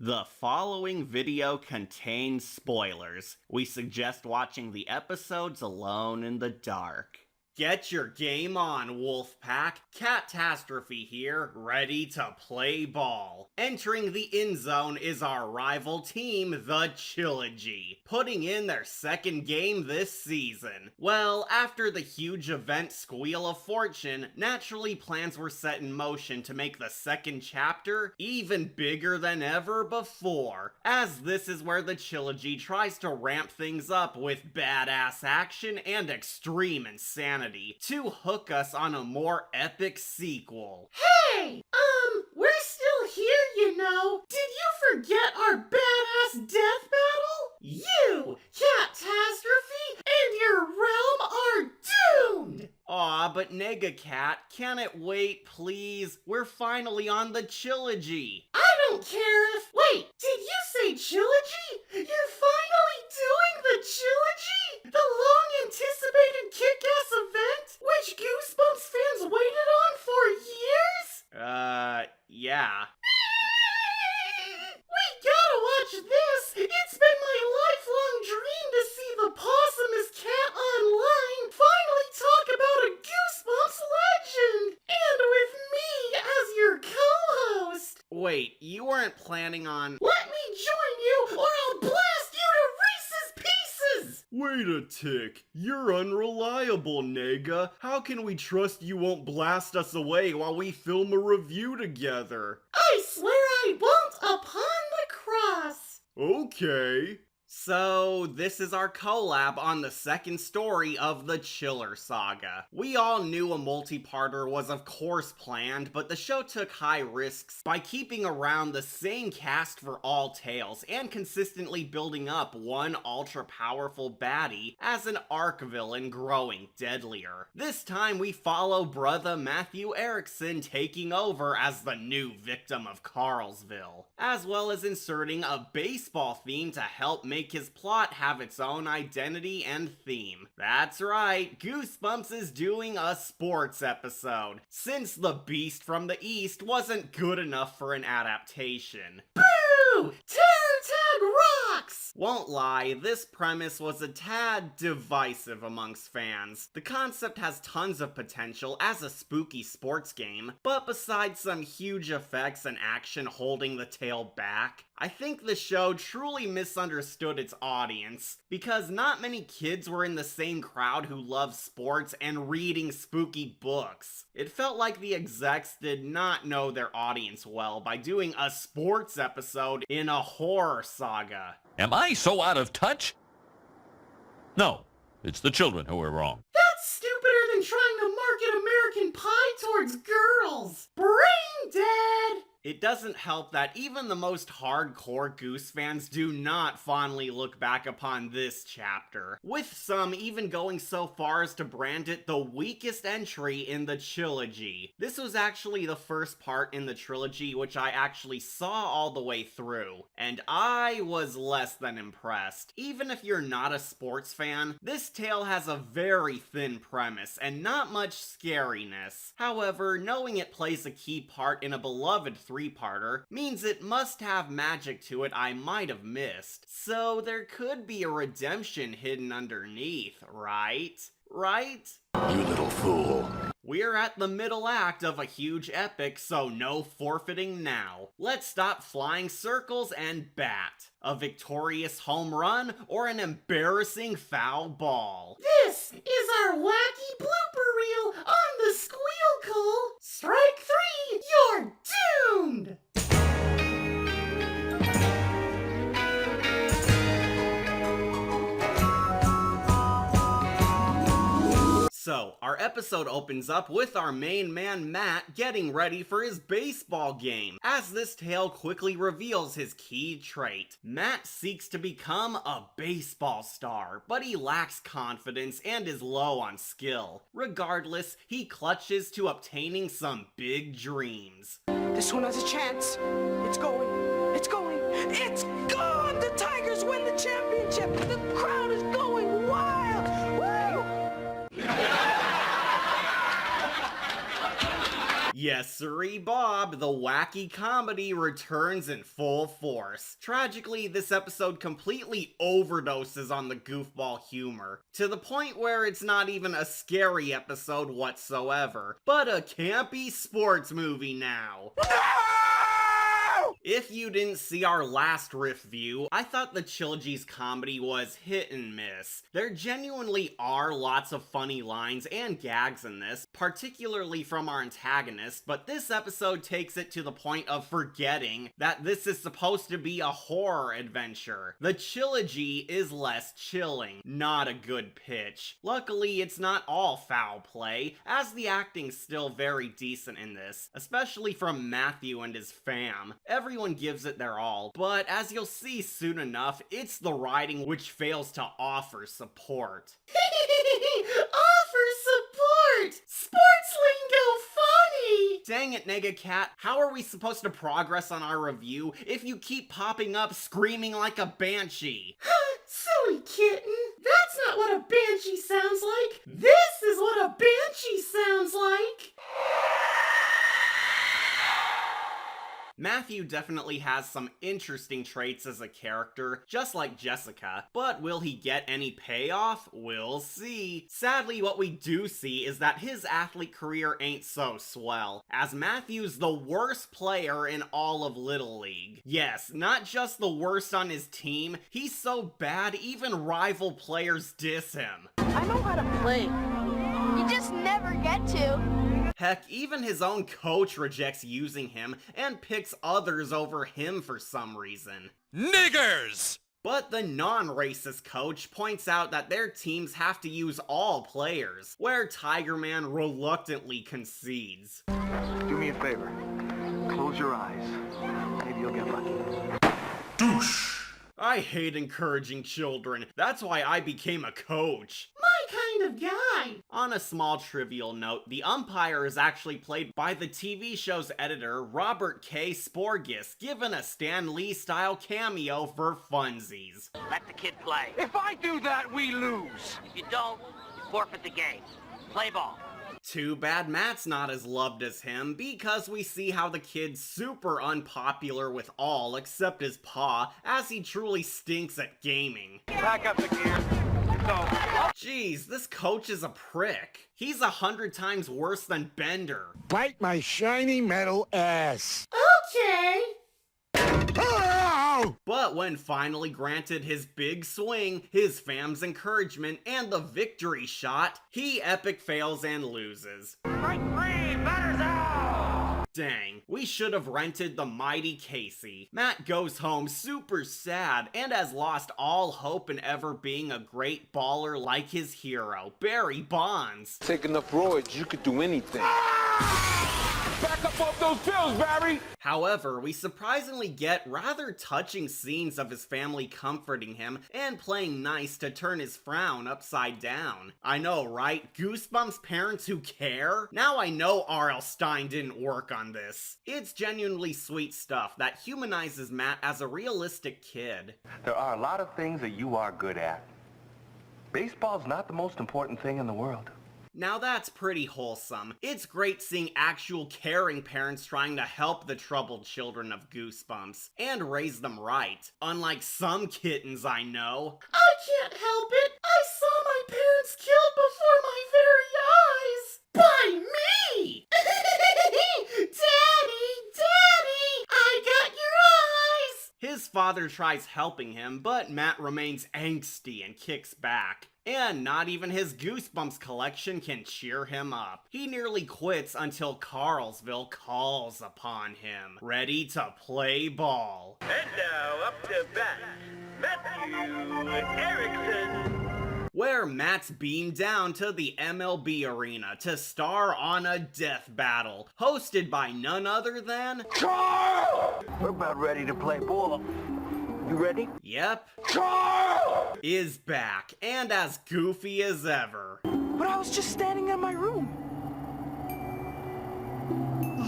The following video contains spoilers. We suggest watching the episodes alone in the dark. Get your game on, Wolfpack. Catastrophe here, ready to play ball. Entering the end zone is our rival team, the Chillogy, putting in their second game this season. Well, after the huge event Squeal of Fortune, naturally plans were set in motion to make the second chapter even bigger than ever before, as this is where the Chillogy tries to ramp things up with badass action and extreme insanity to hook us on a more epic sequel. Hey! We're still here, you know. Did you forget our badass death battle? You, Catastrophe, and your realm are doomed! Aw, but Nega Cat, can it wait, please? We're finally on the Chillogy. I don't care if... Wait, did you say Chillogy? You're finally doing the Chillogy? The long-anticipated kick-ass event, which Goosebumps fans waited on for years? Yeah. We gotta watch this! It's been my lifelong dream to see the possumous cat online finally talk about a Goosebumps legend! And with me as your co-host! Wait, you weren't planning on... Let me join you or I'll blast you to Reese's Pieces! Wait a tick. You're unreliable, Nega. How can we trust you won't blast us away while we film a review together? I swear I won't upon the cross! Okay. So, this is our collab on the second story of the Chiller Saga. We all knew a multi-parter was of course planned, but the show took high risks by keeping around the same cast for all tales and consistently building up one ultra-powerful baddie as an arc villain growing deadlier. This time we follow brother Matthew Erickson taking over as the new victim of Carlsville, as well as inserting a baseball theme to help make his plot have its own identity and theme. That's right, Goosebumps is doing a sports episode, since The Beast from the East wasn't good enough for an adaptation. Boo! Terror Tag rocks! Won't lie, this premise was a tad divisive amongst fans. The concept has tons of potential as a spooky sports game, but besides some huge effects and action holding the tale back, I think the show truly misunderstood its audience, because not many kids were in the same crowd who love sports and reading spooky books. It felt like the execs did not know their audience well by doing a sports episode in a horror saga. Am I so out of touch? No, it's the children who are wrong. That's stupider than trying to market American Pie towards girls! Brain dead! It doesn't help that even the most hardcore Goose fans do not fondly look back upon this chapter, with some even going so far as to brand it the weakest entry in the Chillogy. This was actually the first part in the trilogy which I actually saw all the way through, and I was less than impressed. Even if you're not a sports fan, this tale has a very thin premise and not much scariness. However, knowing it plays a key part in a beloved three-parter means it must have magic to it I might have missed. So there could be a redemption hidden underneath, right? Right? You little fool. We're at the middle act of a huge epic, so no forfeiting now. Let's stop flying circles and bat. A victorious home run or an embarrassing foul ball. This is our wacky blooper reel on the Squeal Call. Strike 3, you're doomed! So, our episode opens up with our main man Matt getting ready for his baseball game, as this tale quickly reveals his key trait. Matt seeks to become a baseball star, but he lacks confidence and is low on skill. Regardless, he clutches to obtaining some big dreams. This one has a chance. It's going. It's going. It's gone! The Tigers win the championship! The crowd is going wild! Woo! Yes sirree Bob, the wacky comedy returns in full force. Tragically, this episode completely overdoses on the goofball humor, to the point where it's not even a scary episode whatsoever, but a campy sports movie now. If you didn't see our last riff view, I thought the Chillogy's comedy was hit and miss. There genuinely are lots of funny lines and gags in this, particularly from our antagonist, but this episode takes it to the point of forgetting that this is supposed to be a horror adventure. The Chillogy is less chilling, not a good pitch. Luckily, it's not all foul play, as the acting's still very decent in this, especially from Matthew and his fam. Everyone gives it their all, but as you'll see soon enough, it's the writing which fails to offer support. Offer support! Sports lingo funny! Dang it, Nega Cat, how are we supposed to progress on our review if you keep popping up screaming like a banshee? Silly kitten! That's not what a banshee sounds like! This is what a banshee sounds like! Matthew definitely has some interesting traits as a character, just like Jessica, but will he get any payoff? We'll see. Sadly, what we do see is that his athlete career ain't so swell, as Matthew's the worst player in all of Little League. Yes, not just the worst on his team, he's so bad even rival players diss him. I know how to play. You just never get to. Heck, even his own coach rejects using him and picks others over him for some reason. Niggers! But the non-racist coach points out that their teams have to use all players, where Tiger Man reluctantly concedes. Do me a favor. Close your eyes. Maybe you'll get lucky. Douche! I hate encouraging children. That's why I became a coach. My kind of guy! On a small trivial note, the umpire is actually played by the TV show's editor, Robert K. Sporgus, given a Stan Lee-style cameo for funsies. Let the kid play. If I do that, we lose. If you don't, you forfeit the game. Play ball. Too bad Matt's not as loved as him, because we see how the kid's super unpopular with all except his pa, as he truly stinks at gaming. Pack up the gear. It's over. Jeez, this coach is a prick. He's 100 times worse than Bender. Bite my shiny metal ass. Okay! But when finally granted his big swing, his fam's encouragement, and the victory shot, he epic fails and loses. Strike three, batter's out! Dang, we should have rented the mighty Casey. Matt goes home super sad and has lost all hope in ever being a great baller like his hero, Barry Bonds. Take enough roids, you could do anything. Back up off those pills, Barry! However, we surprisingly get rather touching scenes of his family comforting him and playing nice to turn his frown upside down. I know, right? Goosebumps parents who care? Now I know R.L. Stine didn't work on this. It's genuinely sweet stuff that humanizes Matt as a realistic kid. There are a lot of things that you are good at. Baseball's not the most important thing in the world. Now that's pretty wholesome. It's great seeing actual caring parents trying to help the troubled children of Goosebumps, and raise them right. Unlike some kittens I know. I can't help it! I saw my parents killed before my very eyes! By me! Daddy! Daddy! I got your eyes! His father tries helping him, but Matt remains angsty and kicks back. And not even his Goosebumps collection can cheer him up. He nearly quits until Carlsville calls upon him, ready to play ball. And now, up to bat, Matthew Erickson. Where Matt's beamed down to the MLB arena to star on a death battle, hosted by none other than... Carl! We're about ready to play ball. You ready? Yep. Carl! Is back, and as goofy as ever. But I was just standing in my room,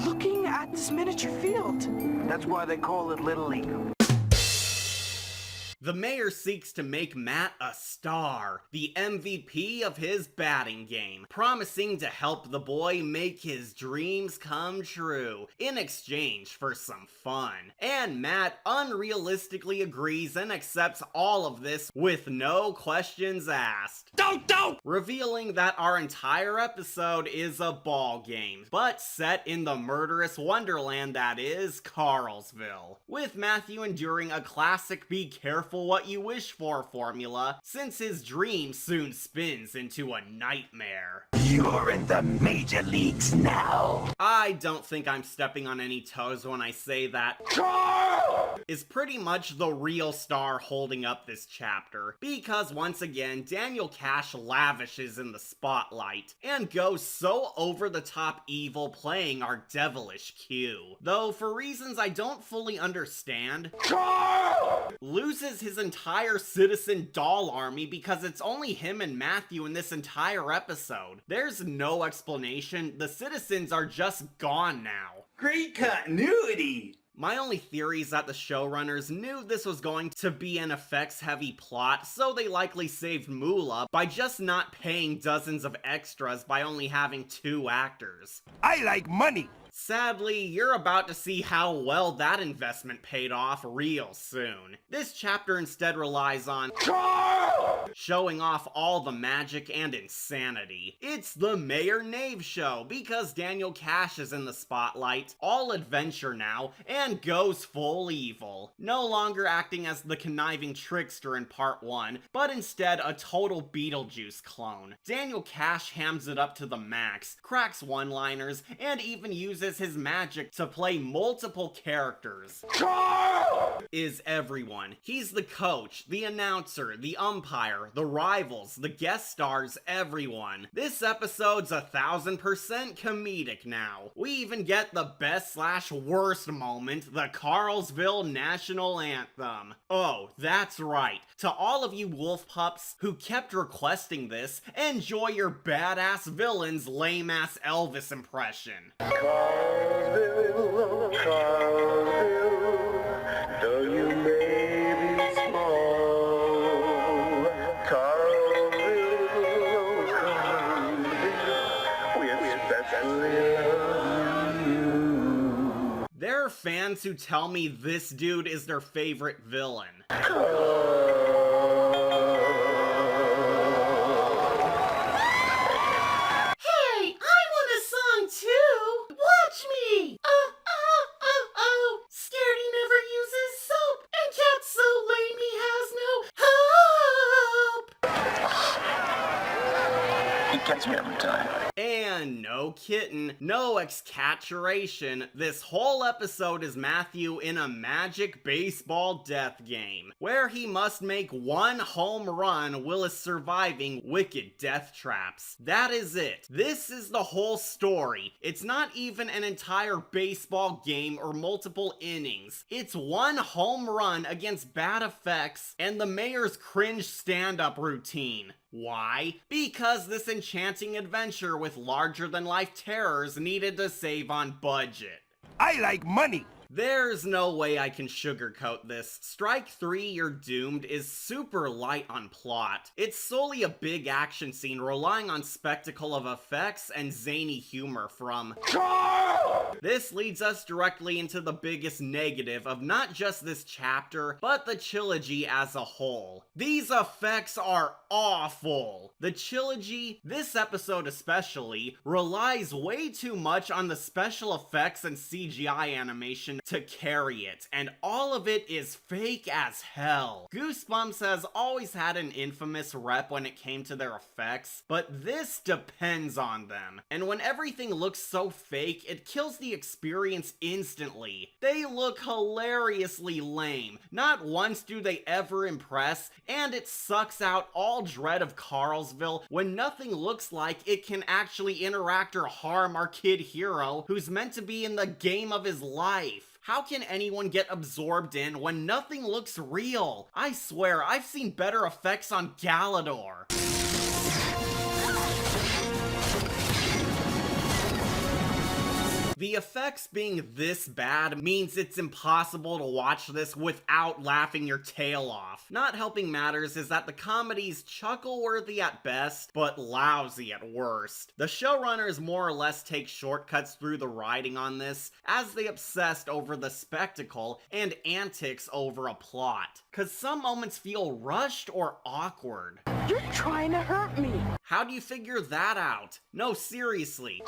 looking at this miniature field. That's why they call it Little League. The mayor seeks to make Matt a star, the MVP of his batting game, promising to help the boy make his dreams come true in exchange for some fun. And Matt unrealistically agrees and accepts all of this with no questions asked. Don't! Revealing that our entire episode is a ball game, but set in the murderous wonderland that is Carlsville, with Matthew enduring a classic be careful what you wish for formula, since his dream soon spins into a nightmare. You're in the major leagues now. I don't think I'm stepping on any toes when I say that is pretty much the real star holding up this chapter, because once again, Daniel Cash lavishes in the spotlight and goes so over the top evil playing our devilish Q. Though for reasons I don't fully understand, loses his entire citizen doll army because it's only him and Matthew in this entire episode. There's no explanation, the citizens are just gone now. Great continuity! My only theory is that the showrunners knew this was going to be an effects-heavy plot, so they likely saved moolah by just not paying dozens of extras by only having 2 actors. I like money. Sadly, you're about to see how well that investment paid off real soon. This chapter instead relies on showing off all the magic and insanity. It's the Mayor Knave show, because Daniel Cash is in the spotlight, all adventure now, and goes full evil. No longer acting as the conniving trickster in part 1, but instead a total Beetlejuice clone. Daniel Cash hams it up to the max, cracks one-liners, and even uses his magic to play multiple characters. Is everyone. He's the coach, the announcer, the umpire, the rivals, the guest stars, everyone. This episode's 1000% comedic now. We even get the best/worst moment, the Carlsville National Anthem. Oh, that's right. To all of you wolf pups who kept requesting this, enjoy your badass villain's lame-ass Elvis impression. Carlsville, though you may be small, Carlsville, we especially love you. There are fans who tell me this dude is their favorite villain. Watch me! Scared he never uses soap, and cat's so lame he has no hope! He gets me every time. And no Kitten, no excaturation. This whole episode is Matthew in a magic baseball death game, where he must make 1 home run while surviving wicked death traps. That is it. This is the whole story. It's not even an entire baseball game or multiple innings. It's 1 home run against bad effects and the mayor's cringe stand-up routine. Why? Because this enchanting adventure with larger-than-life terrors needed to save on budget. I like money. There's no way I can sugarcoat this. Strike 3, You're Doomed is super light on plot. It's solely a big action scene relying on spectacle of effects and zany humor from This leads us directly into the biggest negative of not just this chapter, but the Chillogy as a whole. These effects are awful. The Chillogy, this episode especially, relies way too much on the special effects and CGI animation to carry it, and all of it is fake as hell. Goosebumps has always had an infamous rep when it came to their effects, but this depends on them. And when everything looks so fake, it kills the experience instantly. They look hilariously lame. Not once do they ever impress, and it sucks out all dread of Carlsville when nothing looks like it can actually interact or harm our kid hero who's meant to be in the game of his life. How can anyone get absorbed in when nothing looks real? I swear, I've seen better effects on Galador. The effects being this bad means it's impossible to watch this without laughing your tail off. Not helping matters is that the comedy's chuckle-worthy at best, but lousy at worst. The showrunners more or less take shortcuts through the writing on this, as they obsessed over the spectacle and antics over a plot. Cause some moments feel rushed or awkward. You're trying to hurt me. How do you figure that out? No, seriously.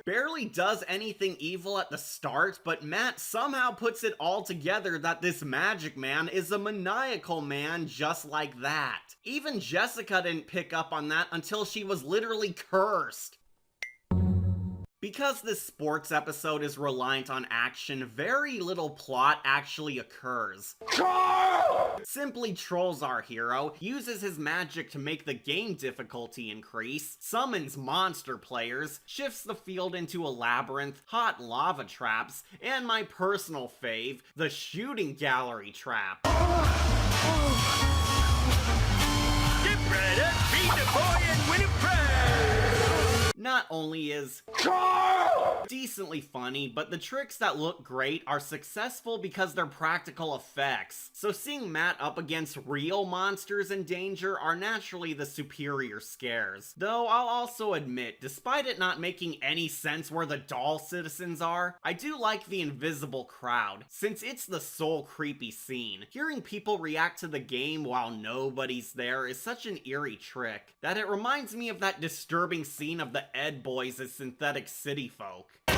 Barely does anything evil at the start, but Matt somehow puts it all together that this magic man is a maniacal man just like that. Even Jessica didn't pick up on that until she was literally cursed. Because this sports episode is reliant on action, very little plot actually occurs. Simply trolls our hero, uses his magic to make the game difficulty increase, summons monster players, shifts the field into a labyrinth, hot lava traps, and my personal fave, the shooting gallery trap. Get ready to beat the boy and win a prize! Not only is decently funny, but the tricks that look great are successful because they're practical effects. So seeing Matt up against real monsters in danger are naturally the superior scares. Though I'll also admit, despite it not making any sense where the doll citizens are, I do like the invisible crowd, since it's the sole creepy scene. Hearing people react to the game while nobody's there is such an eerie trick, that it reminds me of that disturbing scene of the Ed Boys as synthetic city folk. Hey,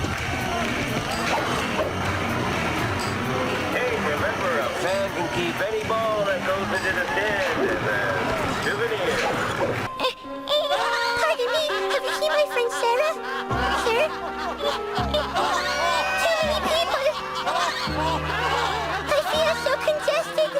remember, a fan can keep any ball that goes into the stand as a souvenir. Pardon me, have you seen my friend Sarah? Sir? Too many people! I feel so congested!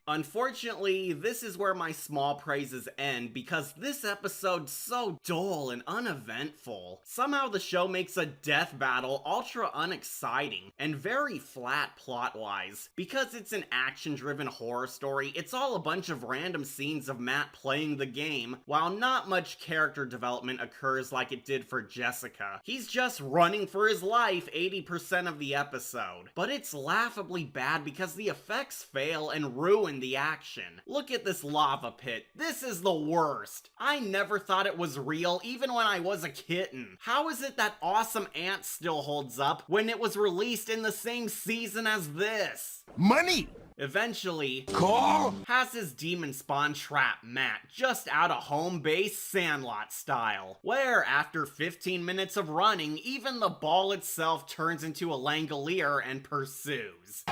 Unfortunately, this is where my small praises end because this episode's so dull and uneventful. Somehow the show makes a death battle ultra unexciting and very flat plot-wise. Because it's an action-driven horror story, it's all a bunch of random scenes of Matt playing the game, while not much character development occurs like it did for Jessica. He's just running for his life 80% of the episode. But it's laughably bad because the effects fail and ruin the action. Look at this lava pit. This is the worst. I never thought it was real even when I was a kitten. How is it that Awesome Ant still holds up when it was released in the same season as this? Money! Eventually, Carl! has his demon spawn trap Matt just out of home base Sandlot style, where after 15 minutes of running, even the ball itself turns into a Langolier and pursues.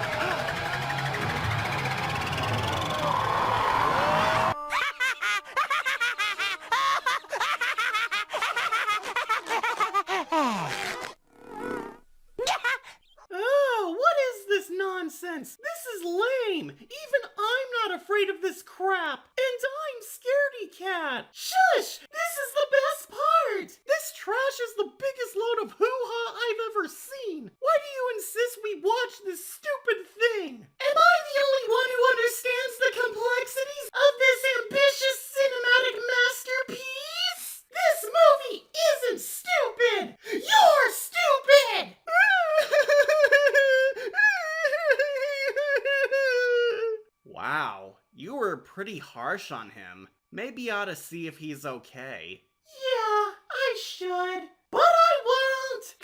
Nonsense! This is lame! Even I'm not afraid of this crap! And I'm Scaredy Cat! Shush! This is the best part! This trash is the biggest load of hoo-ha I've ever seen! Why do you insist we watch this stupid thing? Am I the only one who understands the complexities of this ambitious cinematic masterpiece? This movie isn't stupid! You're stupid! Wow, you were pretty harsh on him. Maybe you ought to see if he's okay. Yeah, I should. But I won't!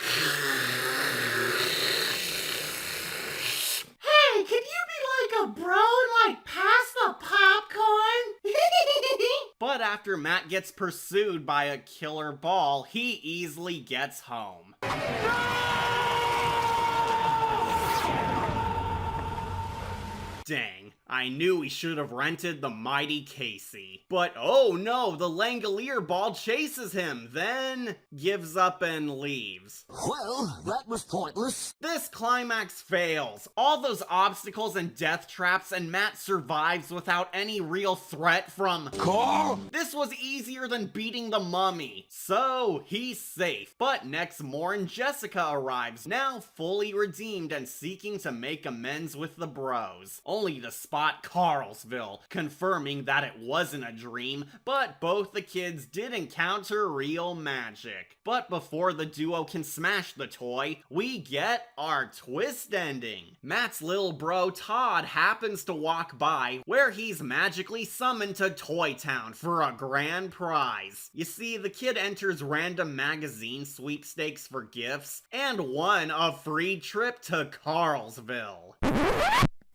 Hey, can you be like a bro and like pass the popcorn? But after Matt gets pursued by a killer ball, he easily gets home. Dang, I knew we should have rented the mighty Casey. But oh no, the Langolier ball chases him, then gives up and leaves. Well, that was pointless. This climax fails. All those obstacles and death traps, and Matt survives without any real threat from Carl? This was easier than beating the mummy. So, he's safe. But next morn, Jessica arrives, now fully redeemed and seeking to make amends with the bros. Only to spot spot Carlsville, confirming that it wasn't a dream, but both the kids did encounter real magic. But before the duo can smash the toy, we get our twist ending. Matt's little bro Todd happens to walk by, where he's magically summoned to Toy Town for a grand prize. You see, the kid enters random magazine sweepstakes for gifts, and won a free trip to Carlsville.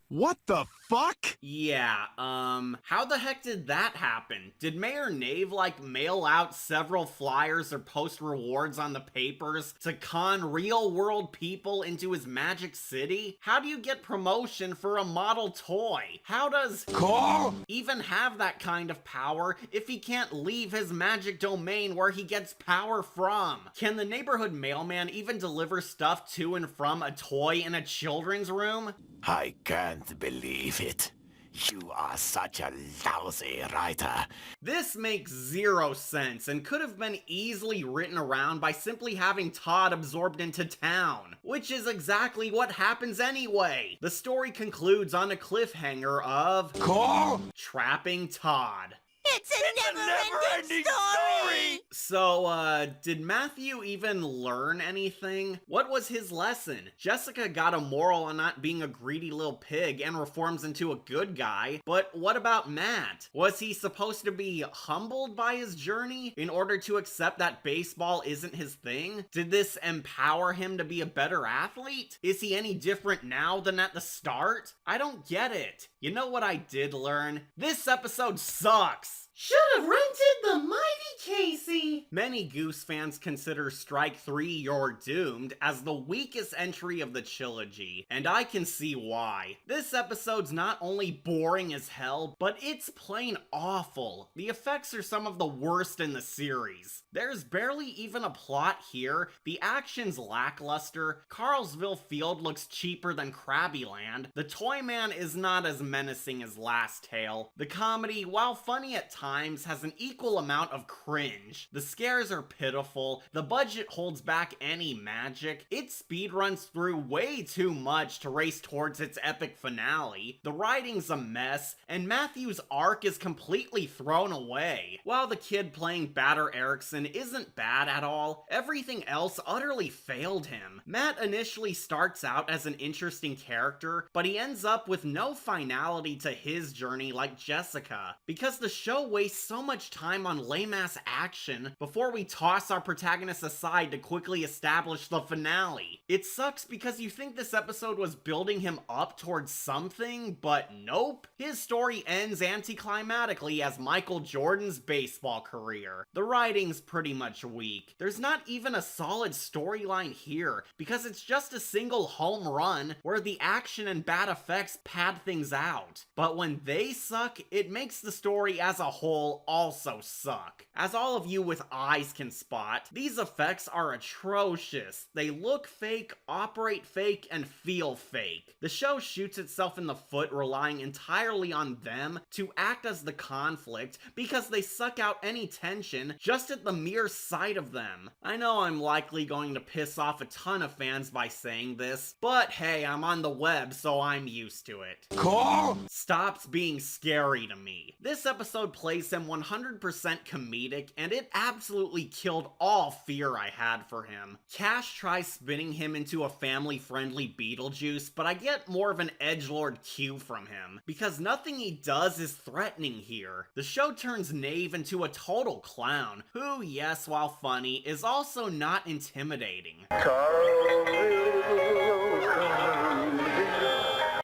What the fuck? Yeah, how the heck did that happen? Did Mayor Nave, mail out several flyers or post rewards on the papers to con real-world people into his magic city? How do you get promotion for a model toy? How does Carl even have that kind of power if he can't leave his magic domain where he gets power from? Can the neighborhood mailman even deliver stuff to and from a toy in a children's room? I can't believe it. You are such a lousy writer. This makes zero sense and could have been easily written around by simply having Todd absorbed into town, which is exactly what happens anyway. The story concludes on a cliffhanger of Carl trapping Todd. It's a never-ending story! So, did Matthew even learn anything? What was his lesson? Jessica got a moral on not being a greedy little pig and reforms into a good guy, but what about Matt? Was he supposed to be humbled by his journey in order to accept that baseball isn't his thing? Did this empower him to be a better athlete? Is he any different now than at the start? I don't get it. You know what I did learn? This episode sucks! Should have rented the Mighty Casey! Many Goose fans consider Strike 3 You're Doomed as the weakest entry of the Chillogy, and I can see why. This episode's not only boring as hell, but it's plain awful. The effects are some of the worst in the series. There's barely even a plot here, the action's lackluster, Carlsville Field looks cheaper than Krabbyland, the Toyman is not as menacing as Last Tale, the comedy, while funny at times, has an equal amount of cringe. The scares are pitiful, the budget holds back any magic, it speedruns through way too much to race towards its epic finale, the writing's a mess, and Matthew's arc is completely thrown away. While the kid playing Batter Erickson isn't bad at all, everything else utterly failed him. Matt initially starts out as an interesting character, but he ends up with no finality to his journey like Jessica, because the show wastes so much time on lame-ass action before we toss our protagonist aside to quickly establish the finale. It sucks because you think this episode was building him up towards something, but nope. His story ends anticlimactically as Michael Jordan's baseball career. The writing's pretty much weak. There's not even a solid storyline here, because it's just a single home run where the action and bad effects pad things out. But when they suck, it makes the story as a whole also suck. As all of you with eyes can spot, these effects are atrocious. They look fake, operate fake, and feel fake. The show shoots itself in the foot relying entirely on them to act as the conflict because they suck out any tension just at the mere sight of them. I know I'm likely going to piss off a ton of fans by saying this, but hey, I'm on the web, so I'm used to it. Carl Stops being scary to me. This episode plays him 100% comedic, and it absolutely killed all fear I had for him. Cash tries spinning him into a family-friendly Beetlejuice, but I get more of an edgelord cue from him, because nothing he does is threatening here. The show turns Nave into a total clown, who, yes, while funny, is also not intimidating.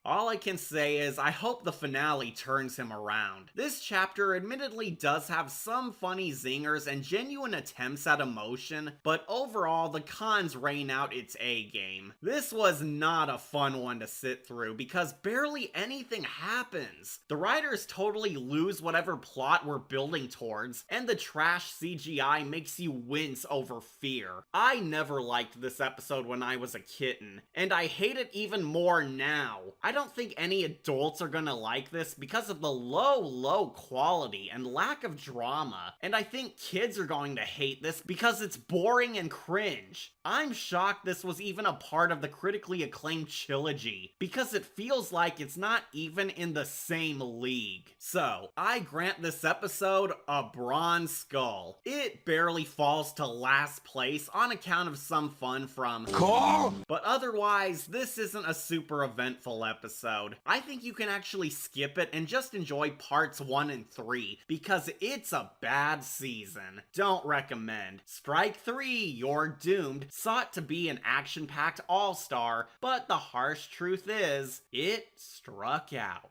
All I can say is I hope the finale turns him around. This chapter admittedly does have some funny zingers and genuine attempts at emotion, but overall the cons reign out its A game. This was not a fun one to sit through because barely anything happens. The writers totally lose whatever plot we're building towards, and the trash CGI makes you wince over fear. I never liked this episode when I was a kitten, and I hate it even more now. I don't think think any adults are gonna like this because of the low quality and lack of drama. And I think kids are going to hate this because it's boring and cringe. I'm shocked this was even a part of the critically acclaimed Chillogy, because it feels like it's not even in the same league. So, I grant this episode a bronze skull. It barely falls to last place on account of some fun from Call? But otherwise, this isn't a super eventful episode. I think you can actually skip it and just enjoy parts 1 and 3, because it's a bad season. Don't recommend. Strike 3, you're doomed, sought to be an action-packed all-star, but the harsh truth is, it struck out.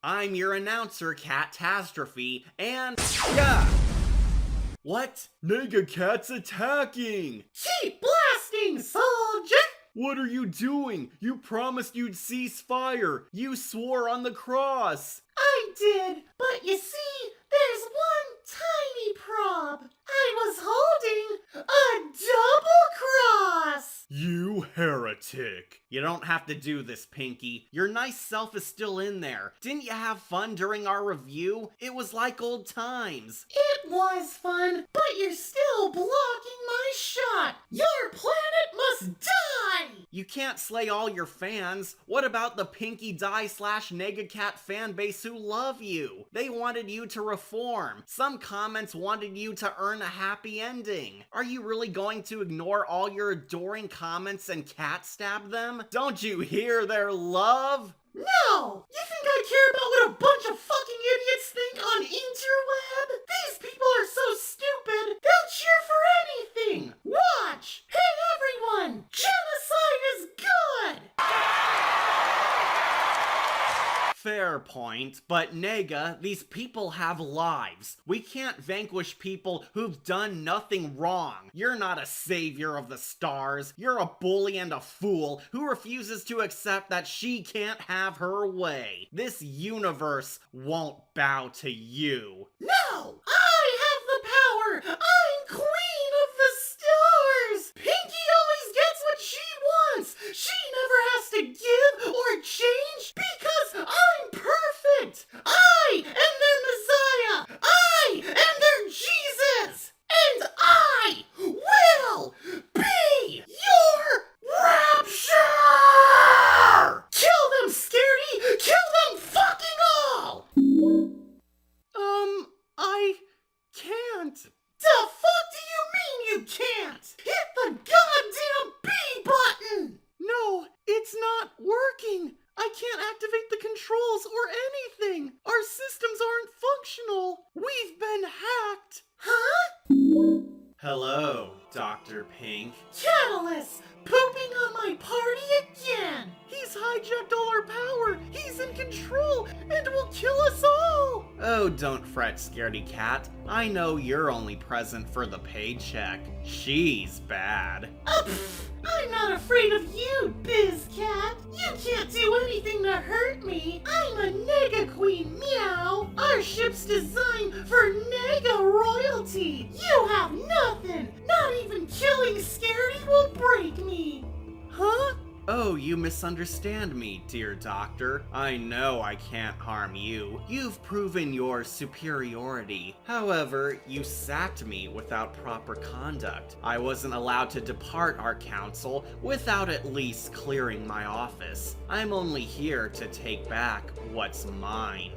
I'm your announcer, Catastrophe, and yeah! What? Nega Cat's attacking! Keep blasting, soldier! What are you doing? You promised you'd cease fire. You swore on the cross. I did, but you see, there's one tiny prob. I was holding a double cross! You heretic. You don't have to do this, Pinky. Your nice self is still in there. Didn't you have fun during our review? It was like old times. It was fun, but you're still blocking my shot. Your planet must die! You can't slay all your fans. What about the Pinky Die / Nega Cat fan base who love you? They wanted you to reform. Some comments wanted you to earn a happy ending. Are you really going to ignore all your adoring comments and cat stab them? Don't you hear their love? No! You think I care about what a bunch of fucking idiots think on interweb? These people are so stupid, they'll cheer for anything! Watch! Hey everyone! Genocide is good! Fair point, but Nega, these people have lives. We can't vanquish people who've done nothing wrong. You're not a savior of the stars. You're a bully and a fool who refuses to accept that she can't have her way. This universe won't bow to you. No! I have the power! I'm queen of the stars! Pinky always gets what she wants! She never has to give or change because I'm perfect! I am their Messiah! I am their Jesus! And I will be your rapture! Kill them, Scaredy! Kill them fucking all! I can't. The fuck do you mean you can't? Hit the goddamn B button! No, it's not working. I can't activate the controls or anything. Our systems aren't functional. We've been hacked. Huh? Hello, Dr. Pink. Catalyst! Pooping on my party again! He's hijacked all our power. He's in control and will kill us all. Oh, don't fret, Scaredy Cat. I know you're only present for the paycheck. She's bad. I'm not afraid of you, BizCat. You can't do anything to hurt me. I'm a Nega Queen, meow. Our ship's designed for Nega royalty. You have nothing. Not even killing Scaredy will break me. Huh? Oh, you misunderstand me, dear doctor. I know I can't harm you. You've proven your superiority. However, you sacked me without proper conduct. I wasn't allowed to depart our council without at least clearing my office. I'm only here to take back what's mine.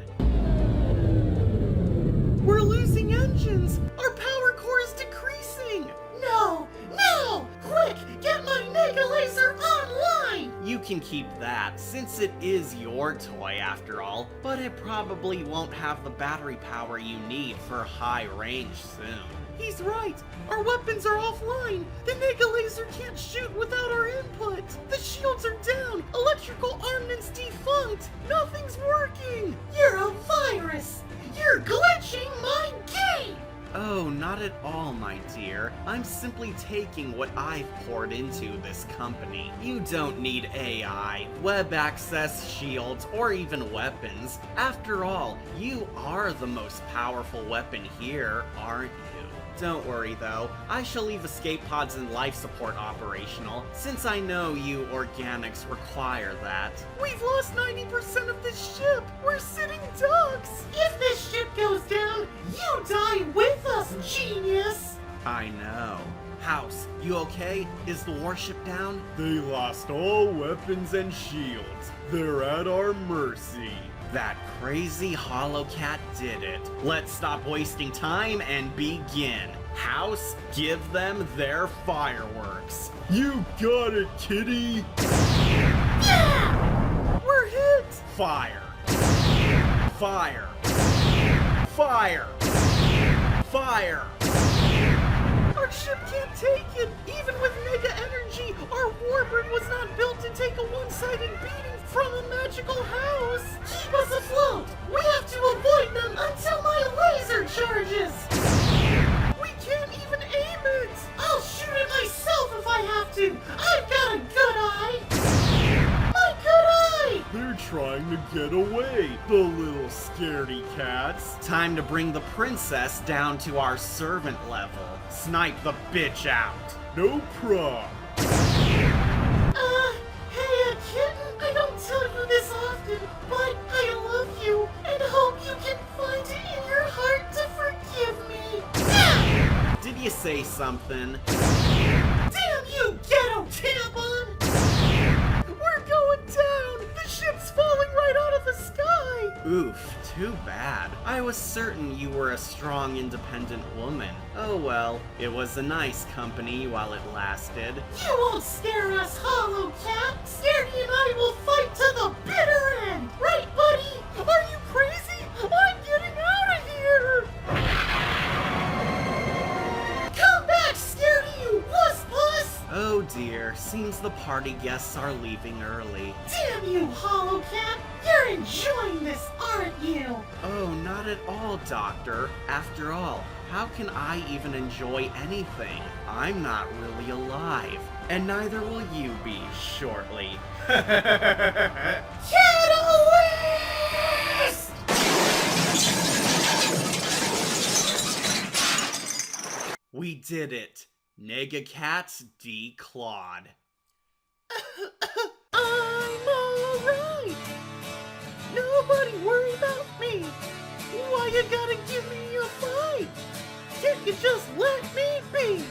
We're losing engines! Our power core is decreasing! No! No! Quick! Get my Nega laser online! You can keep that, since it is your toy after all, but it probably won't have the battery power you need for high range soon. He's right! Our weapons are offline! The Nega laser can't shoot without our input! The shields are down! Electrical armaments defunct! Nothing's working! You're a virus! You're glitching my game! Oh, not at all, my dear. I'm simply taking what I've poured into this company. You don't need AI, web access, shields, or even weapons. After all, you are the most powerful weapon here, aren't you? Don't worry though, I shall leave escape pods and life support operational, since I know you organics require that. We've lost 90% of this ship! We're sitting ducks! If this ship goes down, you die with us, genius! I know. House, you okay? Is the warship down? They lost all weapons and shields. They're at our mercy. That crazy hollow cat did it. Let's stop wasting time and begin. House, give them their fireworks. You got it, kitty! Yeah! We're hit! Fire. Fire. Fire. Fire. Our ship can't take it! Even with Nega energy, our warbird was not built to take a one-sided beating from a magical house! Keep us afloat! We have to avoid them until my laser charges! We can't even aim it! I'll shoot it myself if I have to! I've got a good eye! My good eye! They're trying to get away, the little scaredy cats. Time to bring the princess down to our servant level. Snipe the bitch out. No prob. Hey, Kitten, I don't tell you this often, but I love you and hope you can find it in your heart to forgive me. Did you say something? Damn you, ghetto tampon! We're going down! The ship's falling right out of the sky! Oof, too bad. I was certain you were a strong, independent woman. Oh well, it was a nice company while it lasted. You won't scare us, Hollow Cat! Scaredy and I will fight to the bitter end! Right, buddy? Are you crazy? I'm getting out of here! Come back, Scaredy, you wuss puss! Oh dear, seems the party guests are leaving early. Damn you, Hollow Cat! You're enjoying this, aren't you? Oh, not at all, Doctor. After all, how can I even enjoy anything? I'm not really alive. And neither will you be, shortly. Catalyst! We did it. Nega Cats declawed. I'm alright! Nobody worry about me! Why you gotta give me a fight? Can't you just let me be?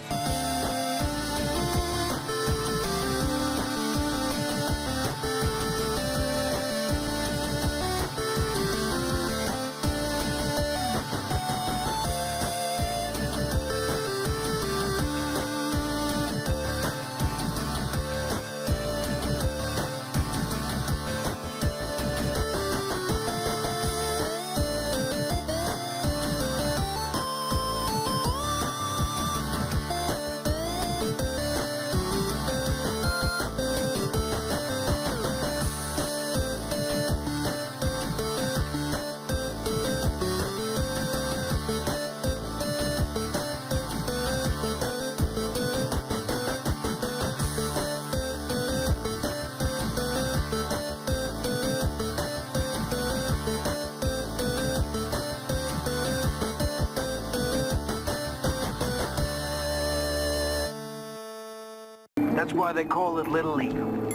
That's why they call it Little League.